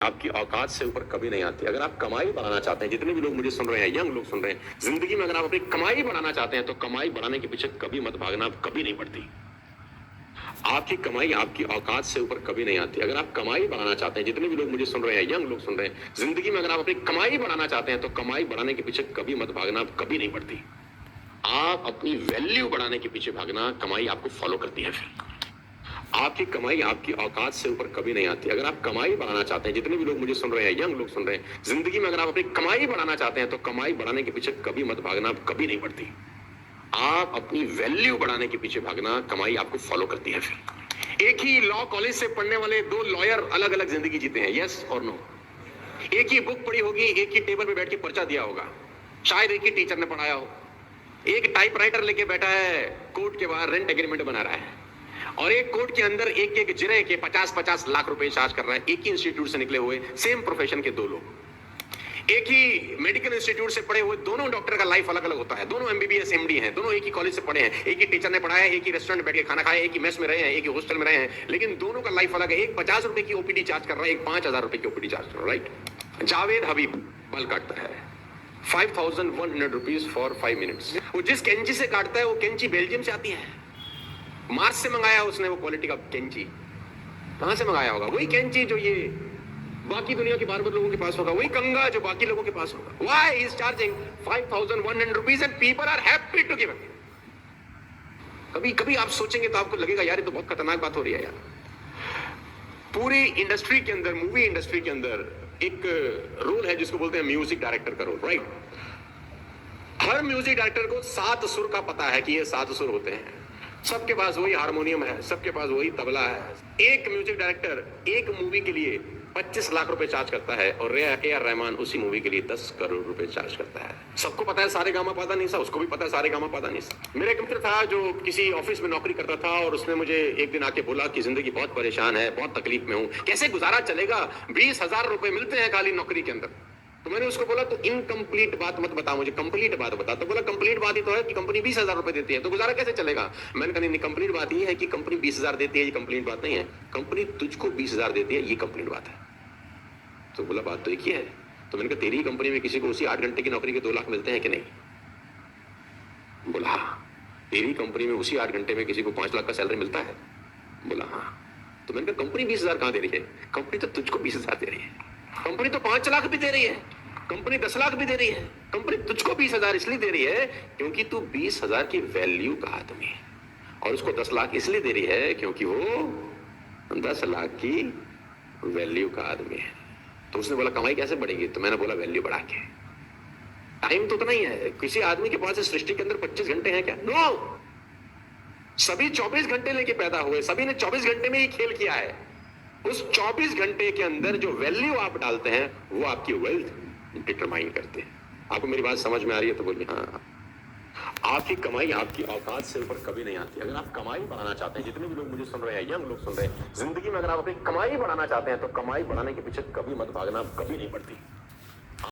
आपकी औकात से ऊपर कभी नहीं आती। अगर आप कमाई बढ़ाना चाहते हैं, जितने भी लोग मुझे सुन रहे हैं, यंग लोग सुन रहे हैं, जिंदगी में अगर आप अपनी कमाई बढ़ाना चाहते हैं तो कमाई बढ़ाने के पीछे कभी मत भागना, आप कभी नहीं बढ़ती। आपकी कमाई आपकी औकात से ऊपर कभी नहीं आती। अगर आप कमाई बढ़ाना चाहते हैं, जितने भी लोग मुझे सुन रहे हैं, यंग लोग सुन रहे हैं, जिंदगी में अगर आप अपनी कमाई बढ़ाना चाहते हैं तो कमाई बढ़ाने के पीछे कभी मत भागना, आप कभी नहीं बढ़ती। आप अपनी वैल्यू बढ़ाने के पीछे भागना, कमाई आपको फॉलो करती है। फिर आपकी कमाई आपकी औकात से ऊपर कभी नहीं आती। अगर आप कमाई बढ़ाना चाहते हैं, जितने भी लोग मुझे सुन रहे हैं, यंग लोग सुन रहे हैं, जिंदगी में अगर आप अपनी कमाई बढ़ाना चाहते हैं तो कमाई बढ़ाने के पीछे कभी मत भागना, आप कभी नहीं बढ़ती। आप अपनी वैल्यू बढ़ाने के पीछे भागना, कमाई आपको फॉलो करती है। फिर एक ही लॉ कॉलेज से पढ़ने वाले दो लॉयर अलग अलग जिंदगी जीते हैं, यस और नो। एक ही बुक पढ़ी होगी, एक ही टेबल पे बैठ के पर्चा दिया होगा, शायद एक ही टीचर ने पढ़ाया हो। एक टाइपराइटर लेके बैठा है, कोर्ट के बाहर रेंट एग्रीमेंट बना रहा है, और एक कोर्ट के अंदर एक एक जिले के 50-50 लाख रुपए चार्ज कर रहा है। एक ही इंस्टीट्यूट से निकले हुए, सेम प्रोफेशन के दो लोग, एक ही मेडिकल इंस्टीट्यूट से पढ़े हुए, दोनों डॉक्टर का लाइफ अलग अलग होता है, दोनों एमबीबीएस एमडी हैं, दोनों एक ही कॉलेज से पढ़े हैं, एक ही टीचर ने पढ़ाया है, एक ही रेस्टोरेंट में बैठ के खाना खाया, एक ही मेस में रहे हैं, एक ही हॉस्टल में रहे हैं, लेकिन दोनों का लाइफ अलग है। एक 50 रुपए की ओपीडी चार्ज कर रहा है, एक 5000 रुपए की ओपीडी चार्ज कर रहा है, राइट। जावेद हबीब बाल काटता है, 5100 रुपीज फॉर 5 मिनट्स। वो जिस कैंची से काटता है वो कैंची बेल्जियम से आती है, मार्स से मंगाया उसने वो क्वालिटी का कैंची। कहां से मंगाया होगा? वही कैंची जो ये बाकी दुनिया के बार्बर लोगों के पास होगा, वही कंगा जो बाकी लोगों के पास होगा। Why he is charging 5100 rupees and people are happy to give it? कभी कभी आप सोचेंगे तो आपको लगेगा यार ये तो बहुत खतरनाक बात हो रही है यार। पूरी इंडस्ट्री के अंदर, मूवी इंडस्ट्री के अंदर एक रोल है जिसको बोलते हैं म्यूजिक डायरेक्टर का रोल, राइट। हर म्यूजिक डायरेक्टर को 7 सुर का पता है कि ये 7 सुर होते हैं। सबके पास वही हारमोनियम है, सबके पास वही तबला है। एक म्यूजिक डायरेक्टर एक मूवी के लिए 25 लाख रुपए चार्ज करता है और ए.आर. रहमान उसी मूवी के लिए 10 करोड़ रुपए चार्ज करता है। सबको पता है सारे गामा पादा निसा, उसको भी पता है सारे गामा पादा निसा। मेरा एक मित्र था जो किसी ऑफिस में नौकरी करता था और उसने मुझे एक दिन आके बोला कि जिंदगी बहुत परेशान है, बहुत तकलीफ में हूं, कैसे गुजारा चलेगा, 20,000 रुपए मिलते हैं खाली नौकरी के अंदर। तो मैंने उसको बोला तो इनकम्प्लीट बात मत बता मुझे, कंप्लीट बात बता। तो बोला कंप्लीट बात ही तो है कि कंपनी 20,000 रुपए देती है, तो गुजारा कैसे चलेगा? मैंने कहा नहीं, कंप्लीट बात ये है कि कंपनी 20,000 देती है, ये कंप्लीट बात नहीं है। कंपनी तुझको 20,000 देती है, ये कंप्लीट बात है। तो बोला बात तो एक ही है। तो मैंने कहा तेरी कंपनी में किसी को उसी 8 घंटे की नौकरी के 2 लाख मिलते हैं कि नहीं? बोला हाँ। तेरी कंपनी में उसी 8 घंटे में किसी को 5 लाख का सैलरी मिलता है? बोला हाँ। तो मैंने कहा कंपनी 20,000 कहां दे रही है? कंपनी तो तुझको 20,000 दे रही है। कंपनी तो 5 लाख भी दे रही है, कंपनी 10 लाख भी दे रही है, कंपनी तुझको 20,000 इसलिए दे रही है क्योंकि तू 20,000 की वैल्यू का आदमी है, और उसको 10 लाख इसलिए दे रही है क्योंकि वो 10 लाख की वैल्यू का आदमी है। तो उसने बोला कमाई कैसे बढ़ेगी? तो मैंने बोला वैल्यू बढ़ा के। टाइम तो उतना ही है। किसी आदमी के पास सृष्टि के अंदर 25 घंटे हैं क्या? नो, सभी 24 घंटे लेके पैदा हुए, सभी ने 24 घंटे में ही खेल किया है। उस 24 घंटे के अंदर जो वैल्यू आप डालते हैं वो आपकी वेल्थ डिटरमाइन करते हैं। आपको मेरी बात समझ में आ रही है तो बोलिए हाँ। आपकी कमाई आपकी औकात से ऊपर कभी नहीं आती। अगर आप कमाई बढ़ाना चाहते हैं, जितने भी लोग मुझे सुन रहे हैं, यंग लोग सुन रहे हैं, जिंदगी में अगर आप अपनी कमाई बढ़ाना चाहते हैं तो कमाई बढ़ाने के पीछे कभी मत भागना, कभी नहीं बढ़ती।